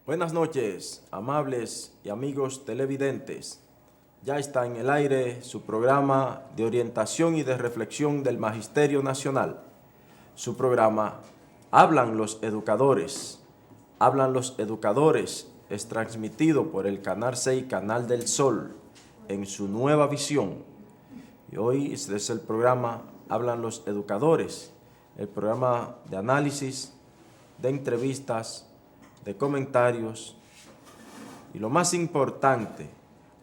Buenas noches, amables y amigos televidentes. Ya está en el aire su programa de orientación y de reflexión del Magisterio Nacional. Su programa Hablan los Educadores. Hablan los Educadores es transmitido por el Canal 6, Canal del Sol, en su nueva visión. Y hoy este es el programa Hablan los Educadores, el programa de análisis, de entrevistas, de comentarios y lo más importante,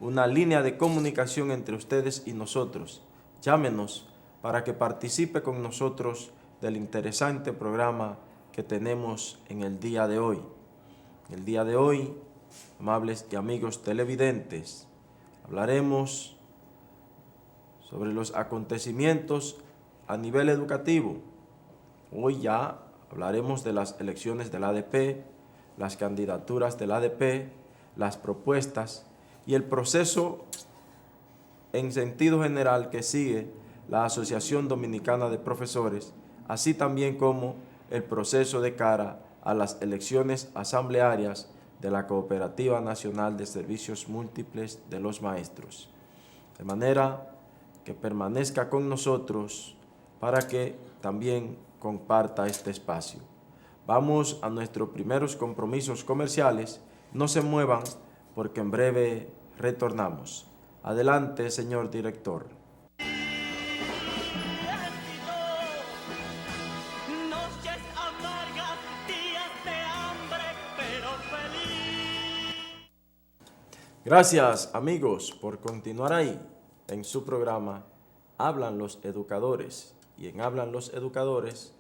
una línea de comunicación entre ustedes y nosotros. Llámenos para que participe con nosotros del interesante programa que tenemos en el día de hoy. El día de hoy, amables y amigos televidentes, hablaremos sobre los acontecimientos a nivel educativo. Hoy ya hablaremos de las elecciones del ADP, las candidaturas del ADP, las propuestas y el proceso en sentido general que sigue la Asociación Dominicana de Profesores, así también como el proceso de cara a las elecciones asamblearias de la Cooperativa Nacional de Servicios Múltiples de los Maestros. De manera que permanezca con nosotros para que también comparta este espacio. Vamos a nuestros primeros compromisos comerciales. No se muevan porque en breve retornamos. Adelante, señor director. Noches amargas, días de hambre, pero feliz. Gracias, amigos, por continuar ahí en su programa Hablan los Educadores. Y en Hablan los Educadores,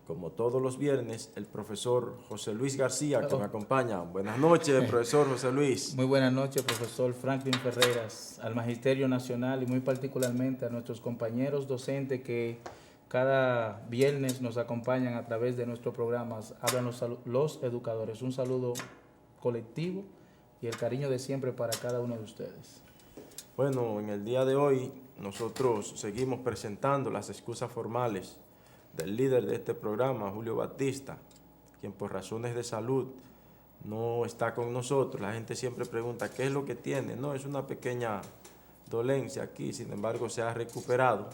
como todos los viernes, el profesor José Luis García, que me acompaña. Buenas noches, profesor José Luis. Muy buenas noches, profesor Franklin Ferreras, al Magisterio Nacional y muy particularmente a nuestros compañeros docentes que cada viernes nos acompañan a través de nuestros programas Hablan los Educadores. Un saludo colectivo y el cariño de siempre para cada uno de ustedes. Bueno, en el día de hoy nosotros seguimos presentando las excusas formales del líder de este programa, Julio Batista, quien por razones de salud no está con nosotros. La gente siempre pregunta qué es lo que tiene. No, es una pequeña dolencia aquí, sin embargo se ha recuperado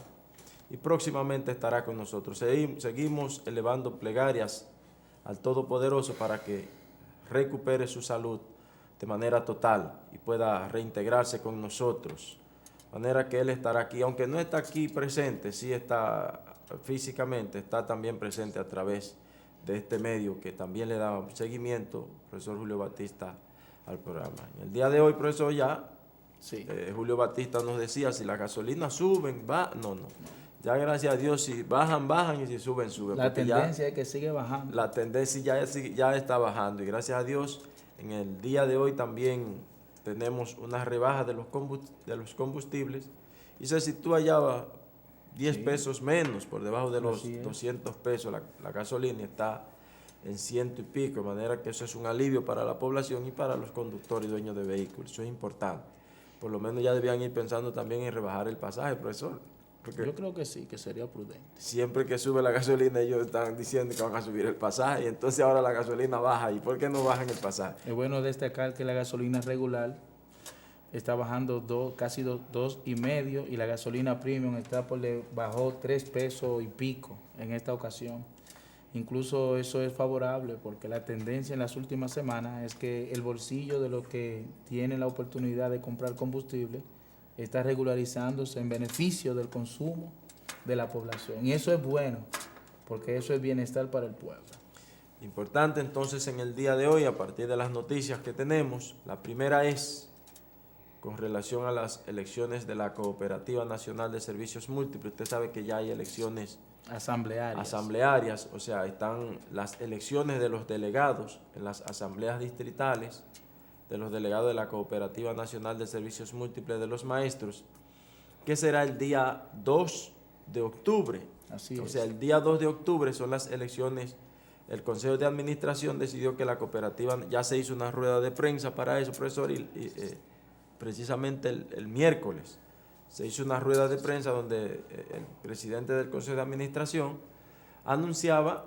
y próximamente estará con nosotros. Seguimos elevando plegarias al Todopoderoso para que recupere su salud de manera total y pueda reintegrarse con nosotros. De manera que él estará aquí, aunque no está aquí presente, sí está físicamente, está también presente a través de este medio que también le da seguimiento, profesor Julio Batista, al programa. En el día de hoy, profesor, ya Sí. Julio Batista nos decía, si las gasolinas suben, no. Ya gracias a Dios, si bajan y si suben. La tendencia es que sigue bajando. La tendencia ya está bajando y gracias a Dios en el día de hoy también tenemos una rebaja de los combustibles y se sitúa ya 10 pesos menos, por debajo de los 200 pesos. La gasolina está en 100 y pico, de manera que eso es un alivio para la población y para los conductores y dueños de vehículos. Eso es importante. Por lo menos ya debían ir pensando también en rebajar el pasaje, profesor. Porque yo creo que sí, que sería prudente. Siempre que sube la gasolina ellos están diciendo que van a subir el pasaje y entonces ahora la gasolina baja. ¿Y por qué no bajan el pasaje? Es bueno destacar que la gasolina regular está bajando casi 2,5 y la gasolina premium bajó 3 pesos y pico en esta ocasión. Incluso eso es favorable porque la tendencia en las últimas semanas es que el bolsillo de los que tienen la oportunidad de comprar combustible está regularizándose en beneficio del consumo de la población. Y eso es bueno, porque eso es bienestar para el pueblo. Importante entonces en el día de hoy, a partir de las noticias que tenemos, la primera es con relación a las elecciones de la Cooperativa Nacional de Servicios Múltiples. Usted sabe que ya hay elecciones asamblearias, o sea, están las elecciones de los delegados en las asambleas distritales, de los delegados de la Cooperativa Nacional de Servicios Múltiples de los Maestros, que será el día 2 de octubre. Así es. O sea, el día 2 de octubre son las elecciones. El Consejo de Administración decidió que la cooperativa, ya se hizo una rueda de prensa para eso, profesor, y precisamente el miércoles se hizo una rueda de prensa donde el presidente del Consejo de Administración anunciaba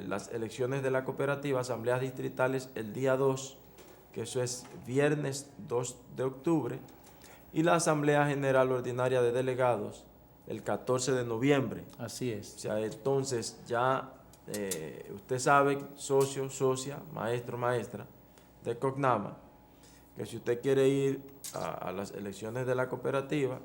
las elecciones de la cooperativa, asambleas distritales el día 2, que eso es viernes 2 de octubre, y la Asamblea General Ordinaria de Delegados el 14 de noviembre. Así es. O sea, entonces ya usted sabe, socio, socia, maestro, maestra de COCNAMA, que si usted quiere ir a las elecciones de la cooperativa,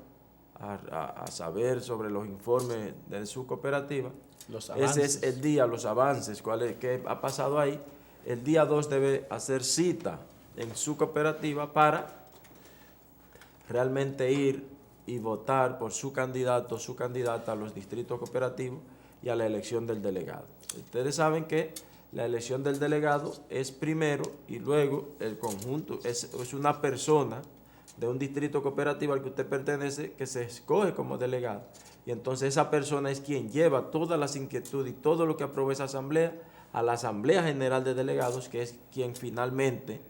a saber sobre los informes de su cooperativa, Los ese avances. es el día, los avances, qué ha pasado ahí. El día 2 debe hacer cita en su cooperativa para realmente ir y votar por su candidato o su candidata a los distritos cooperativos y a la elección del delegado. Ustedes saben que la elección del delegado es primero y luego el conjunto, es una persona de un distrito cooperativo al que usted pertenece que se escoge como delegado. Y entonces esa persona es quien lleva todas las inquietudes y todo lo que aprueba esa asamblea a la Asamblea General de Delegados, que es quien finalmente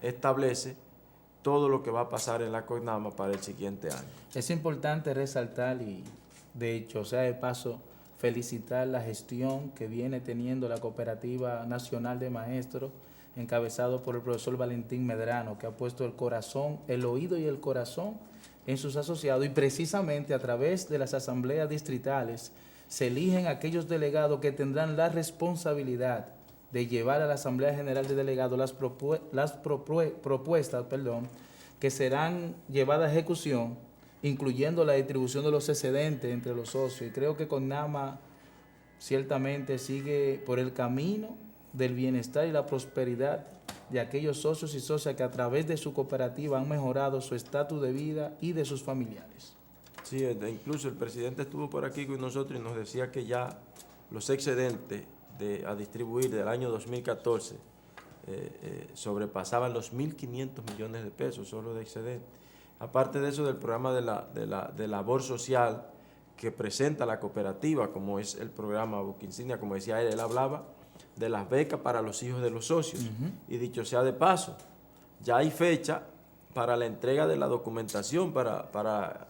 establece todo lo que va a pasar en la COCNAMA para el siguiente año. Es importante resaltar y, de hecho, sea de paso, felicitar la gestión que viene teniendo la Cooperativa Nacional de Maestros, encabezado por el profesor Valentín Medrano, que ha puesto el corazón, el oído y el corazón en sus asociados, y precisamente a través de las asambleas distritales se eligen aquellos delegados que tendrán la responsabilidad de llevar a la Asamblea General de Delegados las propuestas que serán llevadas a ejecución, incluyendo la distribución de los excedentes entre los socios. Y creo que COCNAMA ciertamente sigue por el camino del bienestar y la prosperidad de aquellos socios y socias que a través de su cooperativa han mejorado su estatus de vida y de sus familiares. Sí, incluso el presidente estuvo por aquí con nosotros y nos decía que ya los excedentes a distribuir del año 2014 sobrepasaban los 1.500 millones de pesos solo de excedente. Aparte de eso, del programa de labor social que presenta la cooperativa, como es el programa Boca Insignia, como decía él hablaba de las becas para los hijos de los socios. Y dicho sea de paso, ya hay fecha para la entrega de la documentación para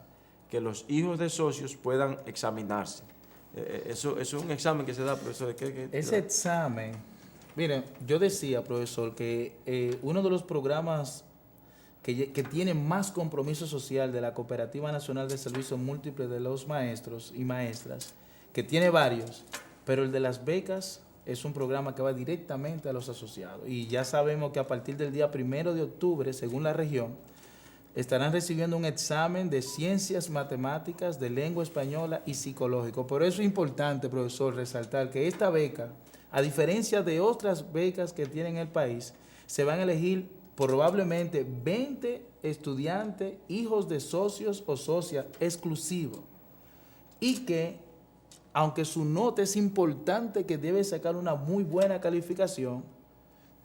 que los hijos de socios puedan examinarse. Eso es un examen que se da, profesor. Ese examen, miren, yo decía, profesor, que uno de los programas que tiene más compromiso social de la Cooperativa Nacional de Servicios Múltiples de los Maestros y Maestras, que tiene varios, pero el de las becas es un programa que va directamente a los asociados. Y ya sabemos que a partir del día 1 de octubre, según la región, estarán recibiendo un examen de ciencias matemáticas, de lengua española y psicológico. Por eso es importante, profesor, resaltar que esta beca, a diferencia de otras becas que tiene el país, se van a elegir probablemente 20 estudiantes, hijos de socios o socias exclusivos. Y que, aunque su nota es importante, que debe sacar una muy buena calificación,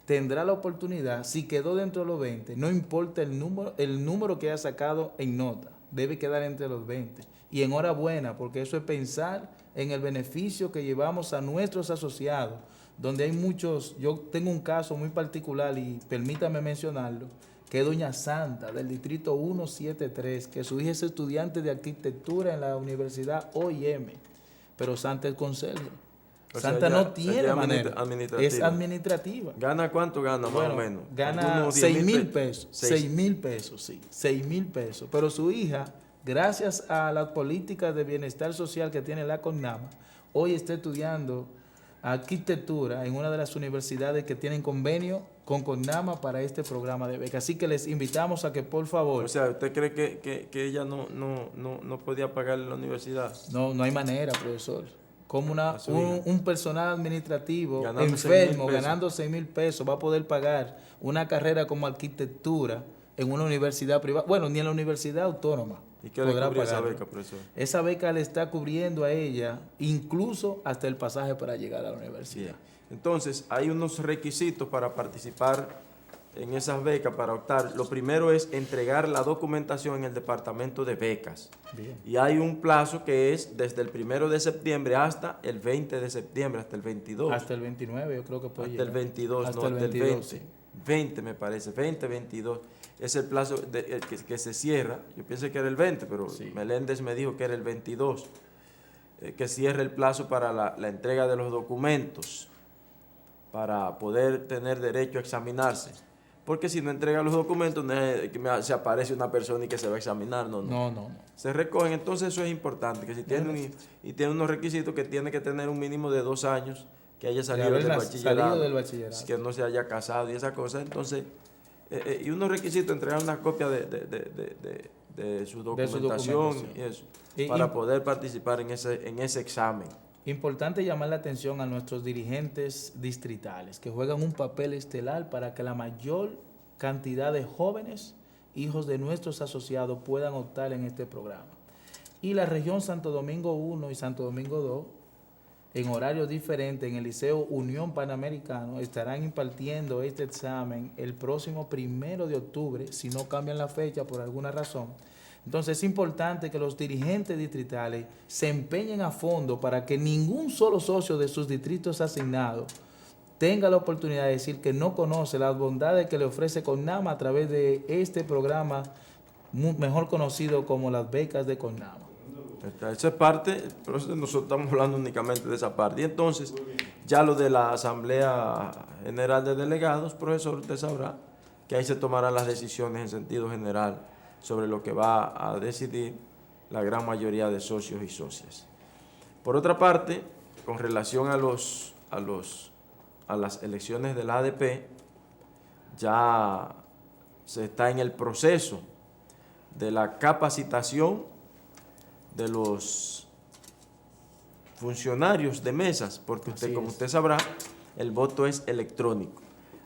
tendrá la oportunidad, si quedó dentro de los 20, no importa el número que haya sacado en nota, debe quedar entre los 20. Y enhorabuena, porque eso es pensar en el beneficio que llevamos a nuestros asociados, donde hay muchos. Yo tengo un caso muy particular y permítame mencionarlo, que es doña Santa, del distrito 173, que su hija es estudiante de arquitectura en la Universidad OIM, pero Santa es conserje. Santa no tiene manera, es administrativa. ¿Gana cuánto gana más o menos? Gana 6,000 pesos, 6,000 pesos, sí, 6,000 pesos. Pero su hija, gracias a las políticas de bienestar social que tiene la COCNAMA, hoy está estudiando arquitectura en una de las universidades que tienen convenio con COCNAMA para este programa de beca. Así que les invitamos a que, por favor... O sea, ¿usted cree que ella no podía pagarle la universidad? No hay manera, profesor. Como un personal administrativo ganando enfermo, ganando 6,000 pesos, va a poder pagar una carrera como arquitectura en una universidad privada. Bueno, ni en la universidad autónoma. ¿Y qué le cubre esa beca, profesor? Esa beca le está cubriendo a ella incluso hasta el pasaje para llegar a la universidad. Bien. Entonces, hay unos requisitos para participar en esas becas, para optar. Lo primero es entregar la documentación en el departamento de becas. Bien. Y hay un plazo que es desde el 1 de septiembre hasta el 20 de septiembre, hasta el 22. Hasta el 29 yo creo que puede llegar. Hasta el 22, hasta no, el hasta el 22, 20. sí. 20 me parece, 20, 22. Es el plazo que se cierra. Yo pensé que era el 20, pero sí. Meléndez me dijo que era el 22. que cierre el plazo para la entrega de los documentos para poder tener derecho a examinarse. Porque si no entrega los documentos, no es que se aparece una persona y que se va a examinar, no. No. Se recogen, entonces eso es importante, que si tiene tiene unos requisitos que tiene que tener un mínimo de 2 años, que haya salido del bachillerato, que no se haya casado y esas cosas, entonces, y unos requisitos, entregar una copia de su documentación y eso, para poder participar en ese examen. Importante llamar la atención a nuestros dirigentes distritales, que juegan un papel estelar para que la mayor cantidad de jóvenes, hijos de nuestros asociados, puedan optar en este programa. Y la región Santo Domingo 1 y Santo Domingo 2, en horarios diferentes, en el Liceo Unión Panamericano, estarán impartiendo este examen el próximo 1 de octubre, si no cambian la fecha por alguna razón. Entonces es importante que los dirigentes distritales se empeñen a fondo para que ningún solo socio de sus distritos asignados tenga la oportunidad de decir que no conoce las bondades que le ofrece CONAMA a través de este programa mejor conocido como las becas de CONAMA. Esa es parte, pero nosotros estamos hablando únicamente de esa parte. Y entonces, ya lo de la Asamblea General de Delegados, profesor, usted sabrá que ahí se tomarán las decisiones en sentido general sobre lo que va a decidir la gran mayoría de socios y socias. Por otra parte, con relación a las elecciones de la ADP, ya se está en el proceso de la capacitación de los funcionarios de mesas, porque usted, como usted sabrá, el voto es electrónico.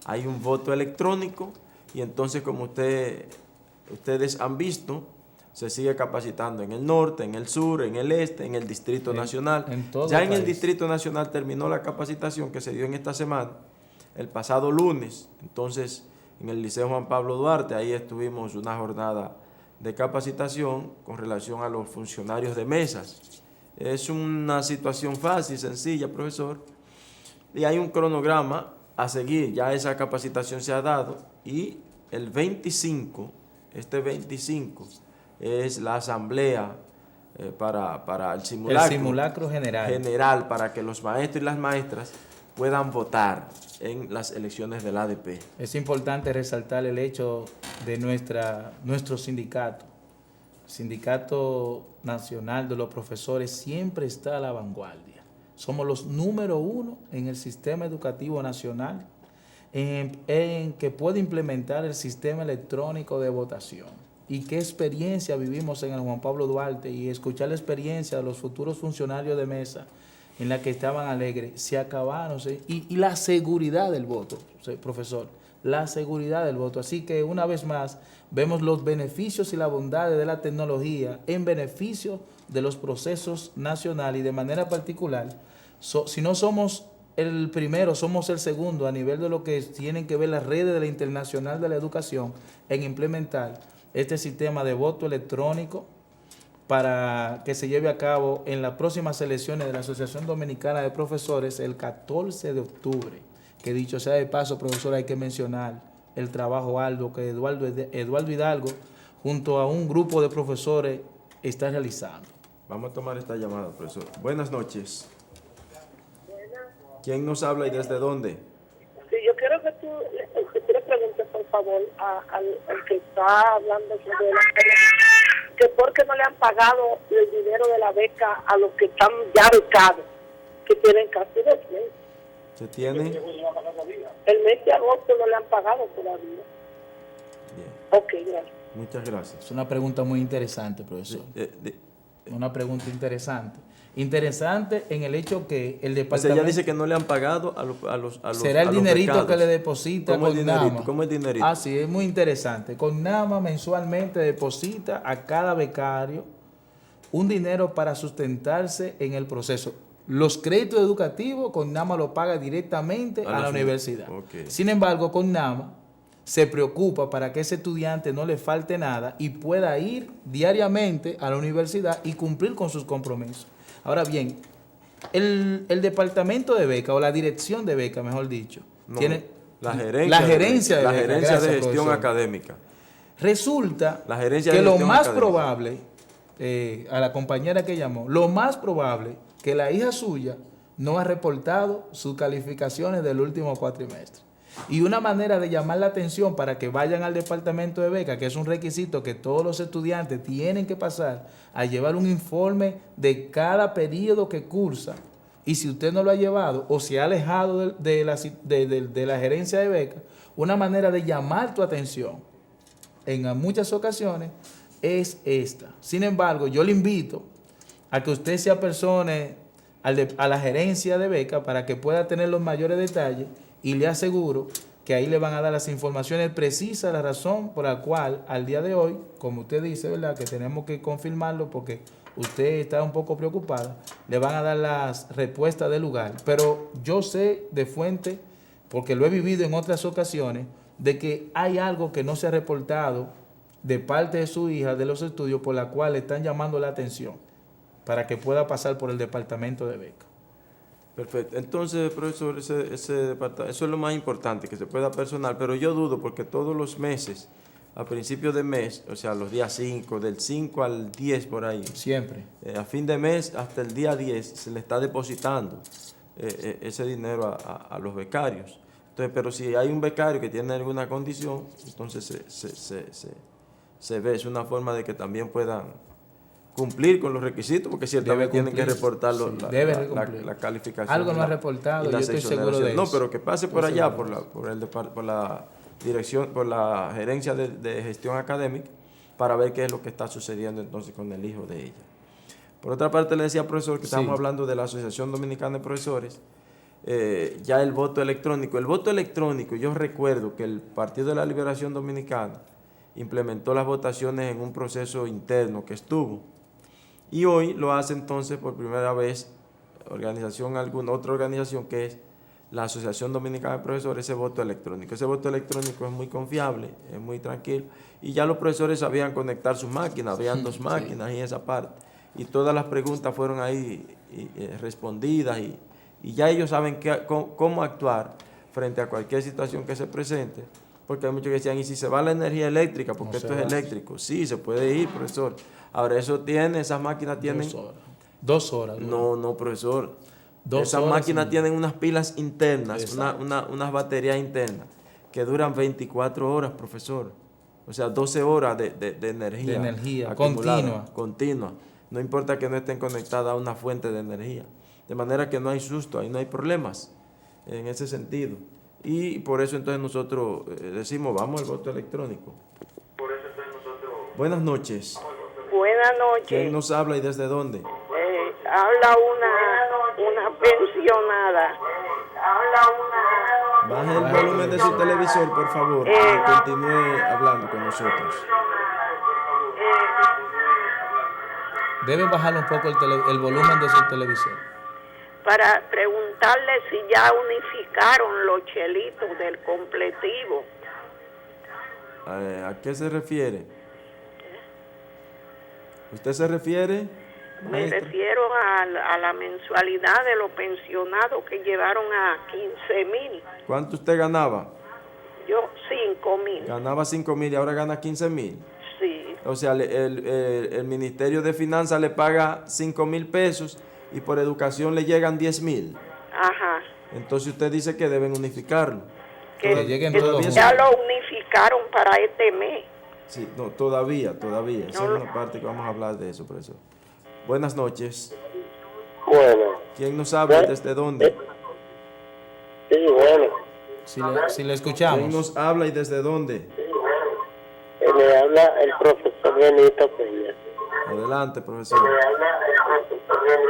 Hay un voto electrónico y entonces, como ustedes han visto, se sigue capacitando en el norte, en el sur, en el este, en el Distrito Nacional. Ya en el Distrito Nacional terminó la capacitación que se dio en esta semana, el pasado lunes. Entonces, en el Liceo Juan Pablo Duarte, ahí estuvimos una jornada de capacitación con relación a los funcionarios de mesas. Es una situación fácil, sencilla, profesor, y hay un cronograma a seguir. Ya esa capacitación se ha dado y el 25, este 25, es la asamblea para el simulacro general, para que los maestros y las maestras puedan votar en las elecciones del ADP. Es importante resaltar el hecho de nuestro sindicato. El Sindicato Nacional de los Profesores siempre está a la vanguardia. Somos los número 1 en el sistema educativo nacional en que puede implementar el sistema electrónico de votación. Y qué experiencia vivimos en el Juan Pablo Duarte, y escuchar la experiencia de los futuros funcionarios de mesa en la que estaban alegres, se acabaron, ¿sí? Y la seguridad del voto, ¿sí, profesor? La seguridad del voto. Así que una vez más vemos los beneficios y las bondades de la tecnología en beneficio de los procesos nacionales, y de manera particular, si no somos el primero, somos el segundo a nivel de lo que tienen que ver las redes de la Internacional de la Educación en implementar este sistema de voto electrónico para que se lleve a cabo en las próximas elecciones de la Asociación Dominicana de Profesores el 14 de octubre. Que dicho sea de paso, profesor, hay que mencionar el trabajo arduo que Eduardo Hidalgo, junto a un grupo de profesores, está realizando. Vamos a tomar esta llamada, profesor. Buenas noches. ¿Quién nos habla y desde dónde? Sí, yo quiero que tú le preguntes, por favor, al que está hablando sobre la que por qué no le han pagado el dinero de la beca a los que están ya becados, que tienen casi 2 meses. ¿Se tiene? El mes de agosto no le han pagado todavía. Bien. Ok, gracias. Muchas gracias. Es una pregunta muy interesante, profesor. Una pregunta interesante. Interesante en el hecho que el departamento... Ella dice que no le han pagado a los será el dinerito becados. que le deposita CONAMA. ¿Cómo es dinerito? Ah, sí, es muy interesante. CONAMA mensualmente deposita a cada becario un dinero para sustentarse en el proceso. Los créditos educativos, CONAMA lo paga directamente a la universidad. Okay. Sin embargo, CONAMA se preocupa para que ese estudiante no le falte nada y pueda ir diariamente a la universidad y cumplir con sus compromisos. Ahora bien, el departamento de beca, o la dirección de beca, mejor dicho, tiene la gerencia de gestión académica. Resulta que lo más probable, a la compañera que llamó, lo más probable que la hija suya no ha reportado sus calificaciones del último cuatrimestre. Y una manera de llamar la atención para que vayan al departamento de beca, que es un requisito que todos los estudiantes tienen que pasar a llevar un informe de cada periodo que cursa. Y si usted no lo ha llevado o se ha alejado de la gerencia de beca, una manera de llamar tu atención en muchas ocasiones es esta. Sin embargo, yo le invito a que usted se apersone a la gerencia de beca para que pueda tener los mayores detalles, y le aseguro que ahí le van a dar las informaciones precisas, la razón por la cual al día de hoy, como usted dice, ¿verdad?, que tenemos que confirmarlo porque usted está un poco preocupada, le van a dar las respuestas del lugar. Pero yo sé de fuente, porque lo he vivido en otras ocasiones, de que hay algo que no se ha reportado de parte de su hija de los estudios por la cual le están llamando la atención para que pueda pasar por el departamento de beca. Perfecto. Entonces, profesor, eso es lo más importante, que se pueda personal, pero yo dudo porque todos los meses, a principio de mes, o sea, los días 5, del 5 al 10 por ahí. Siempre. A fin de mes, hasta el día 10, se le está depositando ese dinero a los becarios. Entonces, pero si hay un becario que tiene alguna condición, entonces se ve, es una forma de que también puedan cumplir con los requisitos, porque ciertamente tienen que reportar la calificación. Algo no ha reportado, yo estoy seguro de eso. No, pero que pase por allá, por la dirección, por la gerencia de gestión académica, para ver qué es lo que está sucediendo entonces con el hijo de ella. Por otra parte, le decía, profesor, que estamos hablando de la Asociación Dominicana de Profesores, ya el voto electrónico. El voto electrónico, yo recuerdo que el Partido de la Liberación Dominicana implementó las votaciones en un proceso interno que estuvo. Y hoy lo hace entonces por primera vez otra organización que es la Asociación Dominicana de Profesores, ese voto electrónico. Ese voto electrónico es muy confiable, es muy tranquilo. Y ya los profesores sabían conectar sus máquinas, habían dos máquinas y esa parte. Y todas las preguntas fueron ahí respondidas y ya ellos saben cómo actuar frente a cualquier situación que se presente. Porque hay muchos que decían, ¿y si se va la energía eléctrica? Porque esto es eléctrico. Sí, se puede ir, profesor. Ahora, esas máquinas tienen... 2 horas. No, profesor. Esas máquinas tienen unas pilas internas, unas baterías internas, que duran 24 horas, profesor. O sea, 12 horas de energía. De energía, continua. No importa que no estén conectadas a una fuente de energía. De manera que no hay susto, ahí no hay problemas en ese sentido. Y por eso entonces nosotros decimos, vamos al voto electrónico. Buenas noches. Buenas noches. ¿Quién nos habla y desde dónde? Habla una pensionada. Baje el volumen de su televisor, por favor, y continúe hablando con nosotros. Debe bajar un poco el volumen de su televisor. Para preguntarle si ya unificaron los chelitos del completivo. ¿A qué se refiere? ¿Usted se refiere? Me refiero a la mensualidad de los pensionados que llevaron a 15,000. ¿Cuánto usted ganaba? Yo 5,000. Ganaba 5,000 y ahora gana 15,000. Sí. O sea, el Ministerio de Finanzas le paga 5,000 pesos y por educación le llegan 10,000. Ajá. Entonces usted dice que deben unificarlo. Que lleguen todos. Ya lo unificaron para este mes. Sí, no, todavía. Esa es una parte que vamos a hablar de eso, profesor. Buenas noches. Bueno. ¿Quién nos habla y desde dónde? Sí, bueno. Si le escuchamos. ¿Quién nos habla y desde dónde? Le habla el profesor Benito Peña. Adelante, profesor.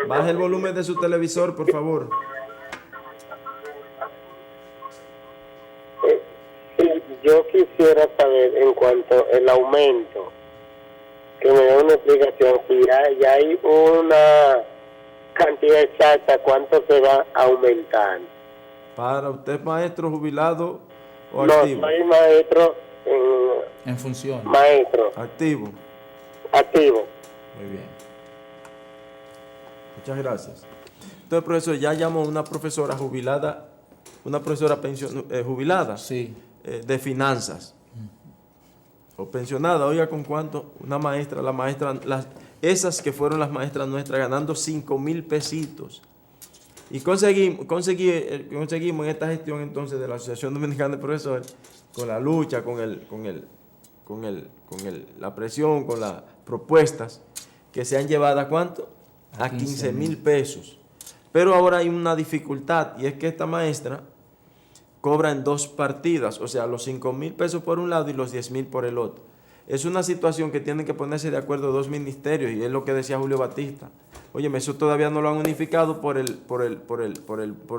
Baje el volumen de su televisor, por favor. Yo quisiera saber en cuanto al aumento, que me dé una explicación, si ya hay una cantidad exacta, cuánto se va a aumentar. ¿Para usted maestro jubilado o no, activo? No, soy maestro en función. Maestro. Activo. Activo. Muy bien. Muchas gracias. Entonces, profesor, ya llamó una profesora jubilada, una profesora jubilada. Sí. De finanzas o pensionada, oiga con cuánto, una maestra, esas que fueron las maestras nuestras ganando 5,000 pesitos. Y conseguimos en esta gestión entonces de la Asociación Dominicana de Profesores, con la lucha, la presión, con las propuestas, que se han llevado ¿a cuánto? A 15,000 pesos. Pero ahora hay una dificultad, y es que esta maestra cobra en 2 partidas, o sea, los 5,000 pesos por un lado y los 10,000 por el otro. Es una situación que tienen que ponerse de acuerdo 2 ministerios, y es lo que decía Julio Batista. Óyeme, eso todavía no lo han unificado por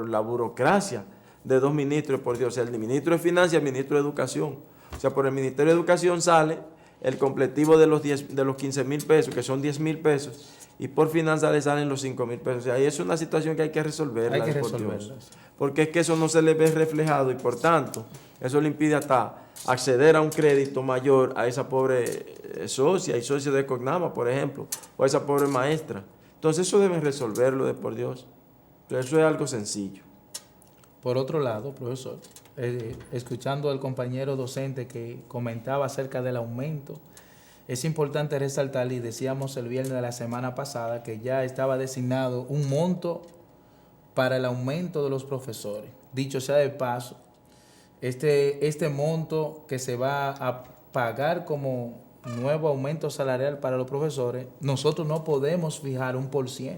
la burocracia de 2 ministros, por Dios. O sea, el ministro de Finanzas y el ministro de Educación. O sea, por el Ministerio de Educación sale el completivo de los 15,000 pesos, que son 10,000 pesos, y por Finanzas le salen los 5,000 pesos. O sea, ahí es una situación que hay que resolverla. Hay que resolverla. Porque es que eso no se le ve reflejado, y por tanto, eso le impide hasta acceder a un crédito mayor a esa pobre socia y socio de Cognama, por ejemplo, o a esa pobre maestra. Entonces eso deben resolverlo, de por Dios. Pero eso es algo sencillo. Por otro lado, profesor, escuchando al compañero docente que comentaba acerca del aumento, es importante resaltar, y decíamos el viernes de la semana pasada, que ya estaba designado un monto para el aumento de los profesores. Dicho sea de paso, este monto que se va a pagar como nuevo aumento salarial para los profesores, nosotros no podemos fijar un %,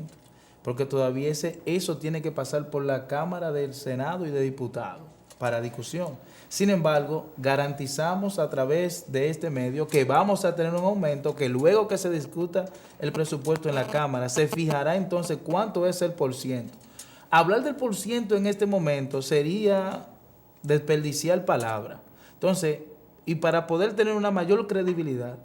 porque todavía eso tiene que pasar por la Cámara del Senado y de Diputados para discusión. Sin embargo, garantizamos a través de este medio que vamos a tener un aumento, que luego que se discuta el presupuesto en la Cámara, se fijará entonces cuánto es el %. Hablar del % en este momento sería desperdiciar palabras. Entonces, y para poder tener una mayor credibilidad,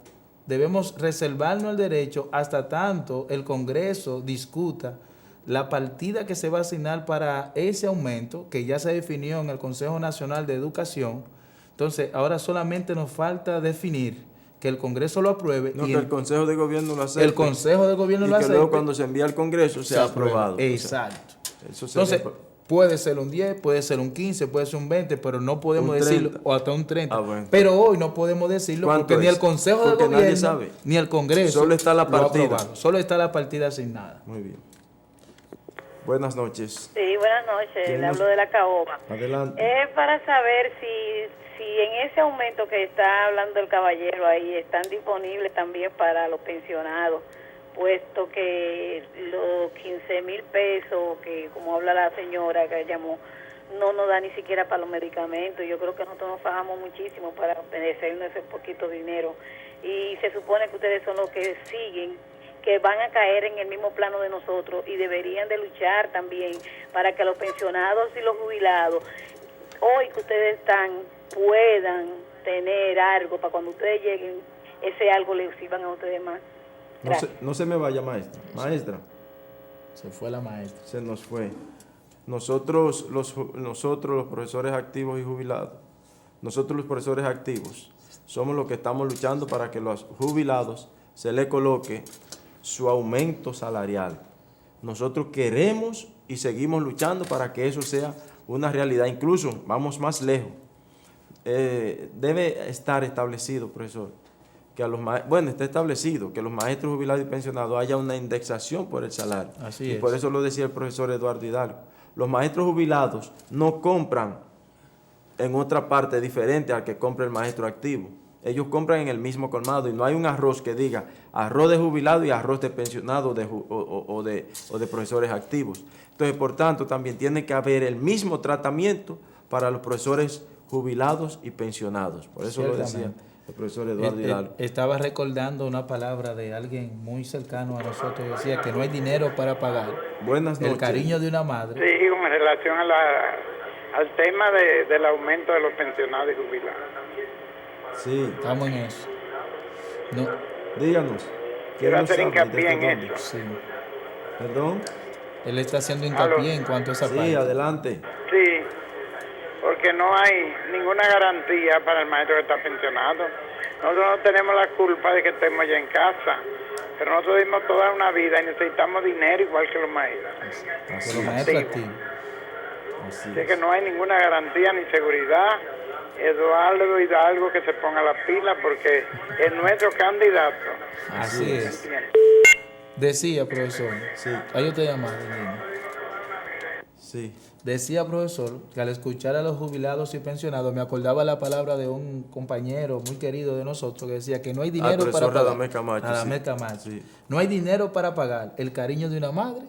debemos reservarnos el derecho hasta tanto el Congreso discuta la partida que se va a asignar para ese aumento, que ya se definió en el Consejo Nacional de Educación. Entonces, ahora solamente nos falta definir que el Congreso lo apruebe. No, y que el Consejo de Gobierno lo acepte. El Consejo de Gobierno lo acepte. Y que luego cuando se envía al Congreso sea aprobado. Exacto. O sea, eso entonces, puede ser un 10, puede ser un 15, puede ser un 20, pero no podemos decirlo, o hasta un 30. Bueno. Pero hoy no podemos decirlo porque ni el Consejo de Gobierno ni el Congreso solo está la partida. Solo está la partida asignada. Muy bien. Buenas noches. Sí, buenas noches. Le hablo de la Caoba. Adelante. Es para saber si en ese aumento que está hablando el caballero ahí están disponibles también para los pensionados, puesto que los 15,000 pesos, que como habla la señora que llamó, no nos da ni siquiera para los medicamentos. Yo creo que nosotros nos pagamos muchísimo para merecernos ese poquito dinero. Y se supone que ustedes son los que siguen, que van a caer en el mismo plano de nosotros, y deberían de luchar también para que los pensionados y los jubilados, hoy que ustedes están, puedan tener algo para cuando ustedes lleguen, ese algo les sirvan a ustedes más. No se me vaya, maestra. Maestra. Se fue la maestra. Se nos fue. Nosotros los profesores activos y jubilados, nosotros los profesores activos, somos los que estamos luchando para que los jubilados se les coloque su aumento salarial. Nosotros queremos y seguimos luchando para que eso sea una realidad. Incluso vamos más lejos. Debe estar establecido, profesor, que está establecido que los maestros jubilados y pensionados haya una indexación por el salario. Así es. Por eso lo decía el profesor Eduardo Hidalgo. Los maestros jubilados no compran en otra parte diferente al que compra el maestro activo. Ellos compran en el mismo colmado, y no hay un arroz que diga arroz de jubilado y arroz de pensionado o de profesores activos. Entonces, por tanto, también tiene que haber el mismo tratamiento para los profesores jubilados y pensionados. Por eso lo decía el profesor Eduardo Hidalgo. Estaba recordando una palabra de alguien muy cercano a nosotros, decía que no hay dinero para pagar. Buenas noches. El cariño de una madre. Sí, con relación al tema del aumento de los pensionados y jubilados. Sí. Estamos en eso. No. Díganos. Quiero hacer hincapié en eso. Sí. ¿Perdón? Él está haciendo hincapié en cuanto a esa parte. Sí, adelante. Sí, porque no hay ninguna garantía para el maestro que está pensionado. Nosotros no tenemos la culpa de que estemos ya en casa, pero nosotros dimos toda una vida y necesitamos dinero igual que los maestros. Así los maestros activos. Así es que no hay ninguna garantía ni seguridad. Eduardo Hidalgo que se ponga la pila porque es nuestro candidato. Así es. ¿Entiendes? Decía, profesor, Sí. hay otra llamada, niño. Sí. Decía, profesor, que al escuchar a los jubilados y pensionados me acordaba la palabra de un compañero muy querido de nosotros que decía que no hay dinero para profesor pagar. Radamés Camacho, Radamés sí. Camacho. Sí. No hay dinero para pagar el cariño de una madre,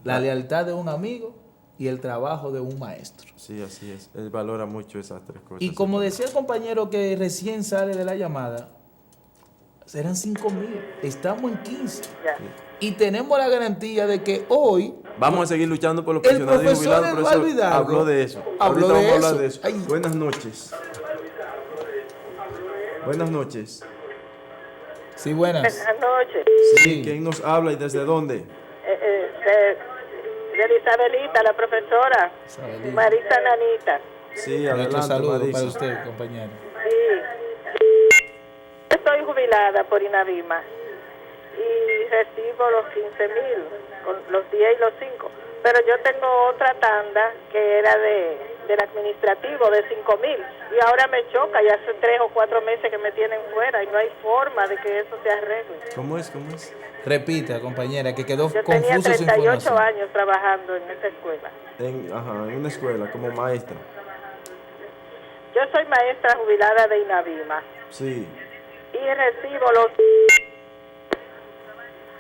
la lealtad de un amigo y el trabajo de un maestro. Sí, así es. Él valora mucho esas tres cosas. Y como decía el compañero que recién sale de la llamada, serán 5,000, estamos en 15. Ya. Y tenemos la garantía de que hoy Vamos a seguir luchando por los el pensionados y profesor jubilados. Eduardo Profesor, Hidalgo habló de eso. habló Ahorita de vamos a hablar eso. de eso. Ay. Buenas noches. Buenas noches. Sí, buenas. Buenas noches. Sí. ¿Quién nos habla y desde dónde? De Isabelita, la profesora. Isabelita. Marisa Nanita. Sí, Nuestro adelante, saludo Marisa. para usted, compañero. Sí. Estoy jubilada por Inavima y recibo los 15,000, con los 10 y los 5. Pero yo tengo otra tanda que era del administrativo de 5,000 y ahora me choca, ya hace 3 o 4 meses que me tienen fuera y no hay forma de que eso se arregle. ¿Cómo es? ¿Cómo es? Repita, compañera, que quedó Yo tenía confusa su 38 información. años trabajando en esa escuela. En una escuela, como maestra. Yo soy maestra jubilada de Inavima Sí. y recibo los...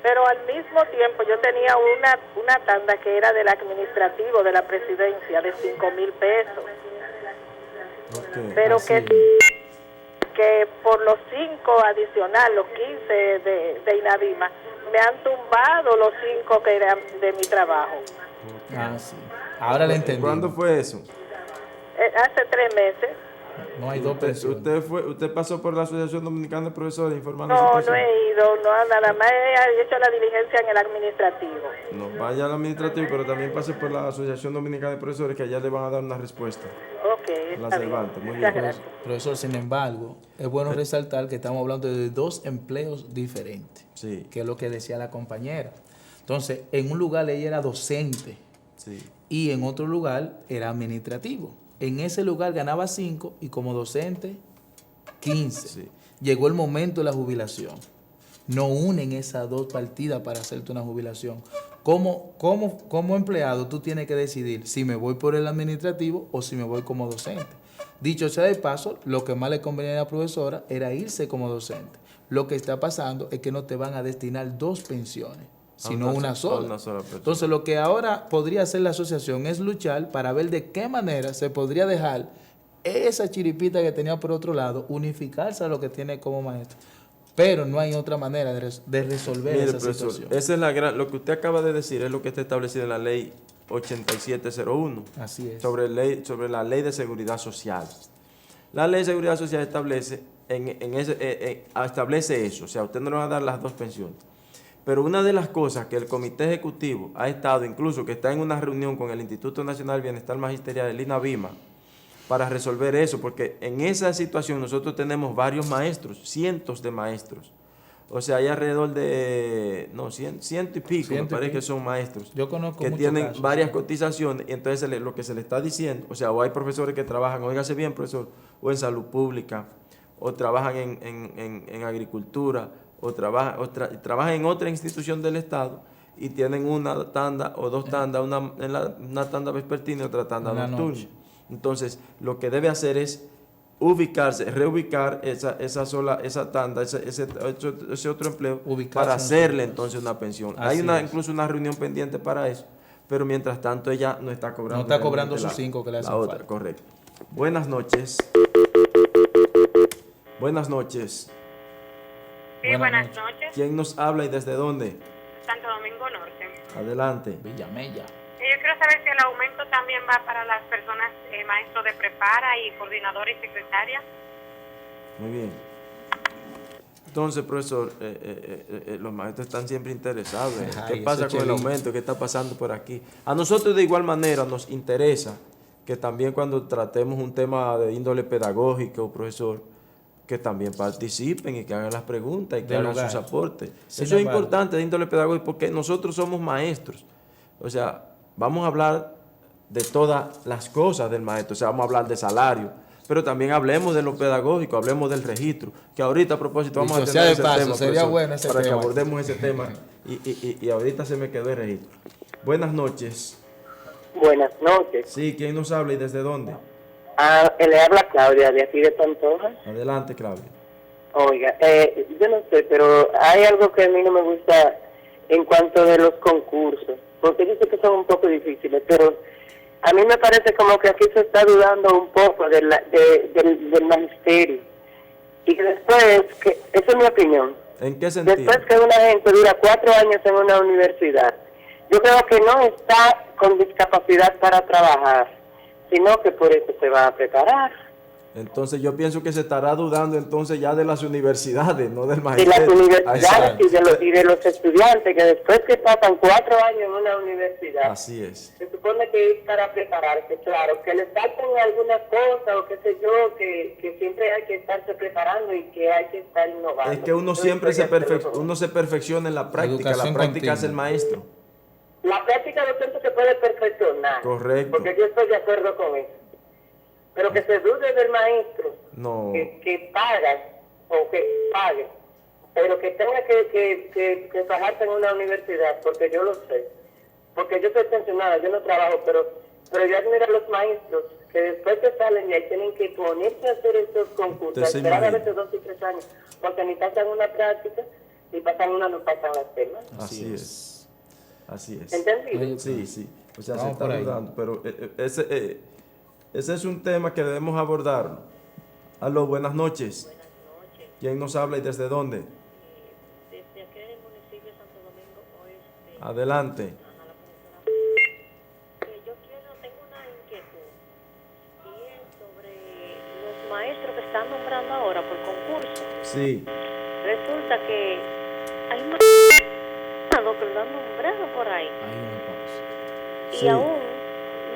Pero al mismo tiempo yo tenía una tanda que era del administrativo de la presidencia de 5,000 pesos. Ok. Pero Así. que por los 5 adicional, los 15 de Inavima, me han tumbado los 5 que eran de mi trabajo. Ah, sí. Ahora le entendí. ¿Cuándo fue eso? Hace 3 meses. No hay dos pensiones. ¿Usted pasó por la Asociación Dominicana de Profesores informando No, su no situación? he ido, no, nada más he hecho la diligencia en el administrativo. No, vaya al administrativo, pero también pase por la Asociación Dominicana de Profesores, que allá le van a dar una respuesta. Ok, La está bien. Cervantes, muy Muchas bien. gracias. Profesor, sin embargo, es bueno resaltar que estamos hablando de dos empleos diferentes, Sí, que es lo que decía la compañera. Entonces, en un lugar ella era docente sí. y en otro lugar era administrativo. En ese lugar ganaba 5 y como docente 15. Sí. Llegó el momento de la jubilación. No unen esas dos partidas para hacerte una jubilación. Como empleado tú tienes que decidir si me voy por el administrativo o si me voy como docente. Dicho sea de paso, lo que más le convenía a la profesora era irse como docente. Lo que está pasando es que no te van a destinar 2 pensiones, sino una sola. Una sola persona. Entonces, lo que ahora podría hacer la asociación es luchar para ver de qué manera se podría dejar esa chiripita que tenía por otro lado, unificarse a lo que tiene como maestro. Pero no hay otra manera de resolver Mire, esa profesor, situación. esa es lo que usted acaba de decir es lo que está establecido en la ley 8701 Así es. sobre la ley de seguridad social. La ley de seguridad social establece establece eso, o sea, usted no le va a dar las 2 pensiones. Pero una de las cosas que el Comité Ejecutivo ha estado, incluso que está en una reunión con el Instituto Nacional de Bienestar Magisterial, el INAVIMA, para resolver eso, porque en esa situación nosotros tenemos varios maestros, cientos de maestros. O sea, hay alrededor de, ciento y pico, me parece que son maestros. Yo conozco que muchos tienen casos, varias sí. cotizaciones, y entonces lo que se le está diciendo, o sea, o hay profesores que trabajan, óigase bien, profesor, o en salud pública, o trabajan en agricultura, o trabajan en otra institución del Estado, y tienen una tanda o 2 tandas, una tanda vespertina y otra tanda Una nocturna. noche. Entonces, lo que debe hacer es reubicar esa tanda, ese otro empleo, Ubicarse para en hacerle otro entonces una pensión. Así Hay es. incluso una reunión pendiente para eso, pero mientras tanto ella no está cobrando. No está cobrando realmente sus 5 que le hacen la otra, falta. correcto. Buenas noches. Buenas noches. Sí, buenas noches. ¿Quién nos habla y desde dónde? Santo Domingo Norte. Adelante. Villamella. Yo quiero saber si el aumento también va para las personas maestros de prepara y coordinadores y secretarias. Muy bien. Entonces, profesor, los maestros están siempre interesados en qué Ay, pasa eso con el chelín. aumento, qué está pasando por aquí. A nosotros de igual manera nos interesa que también cuando tratemos un tema de índole pedagógico, profesor, que también participen y que hagan las preguntas y que Del hagan lugar. sus aportes. Sin Eso es embargo. importante de índole pedagógico porque nosotros somos maestros. O sea, vamos a hablar de todas las cosas del maestro, o sea, vamos a hablar de salario, pero también hablemos de lo pedagógico, hablemos del registro, que ahorita a propósito vamos Dicho a sea tener de ese paso, tema, sería profesor, bueno ese para tema. que abordemos ese tema y ahorita se me quedó el registro. Buenas noches. Buenas noches. Sí, ¿quién nos habla y desde dónde? Le habla Claudia, de aquí de Pantoja. Adelante, Claudia. Oiga, yo no sé, pero hay algo que a mí no me gusta en cuanto de los concursos, porque yo sé que son un poco difíciles, pero a mí me parece como que aquí se está dudando un poco del magisterio. Y que después, esa es mi opinión, ¿En qué sentido? después que una gente dura 4 años en una universidad, yo creo que no está con discapacidad para trabajar, sino que por eso se va a preparar. Entonces yo pienso que se estará dudando entonces ya de las universidades, no del De magisterio. las universidades Exacto. y de los estudiantes, que después que pasan 4 años en una universidad, Así es. se supone que es para prepararse, claro, que le faltan algunas cosas o qué sé yo, que siempre hay que estarse preparando y que hay que estar innovando. Es que uno siempre se perfecciona en la práctica, la Educación práctica es el continua. maestro. La práctica yo pienso que puede perfeccionar. Correcto. Porque yo estoy de acuerdo con eso. Pero que se dude del maestro, No. que paga o que pague, pero que tenga que bajarse en una universidad, porque yo lo sé. Porque yo soy pensionada, yo no trabajo, pero yo admiro a los maestros que después que salen y ahí tienen que ponerse a hacer estos concursos, Usted se esperar a imagina. veces 2 y 3 años, porque ni pasan una práctica, ni pasan una, no pasan las temas. Así es. Así es. ¿Entendido? Sí, sí. O sea, se Vamos está por ahí. dudando, pero ese es un tema que debemos abordar. Aló, buenas noches. Buenas noches. ¿Quién nos habla y desde dónde? Desde aquí del municipio de Santo Domingo Oeste. Adelante. Ana, la profesora. Yo tengo una inquietud y es sobre los maestros que están nombrando ahora por concurso. Sí. Resulta que hay maestros que lo han nombrado por ahí y Sí. aún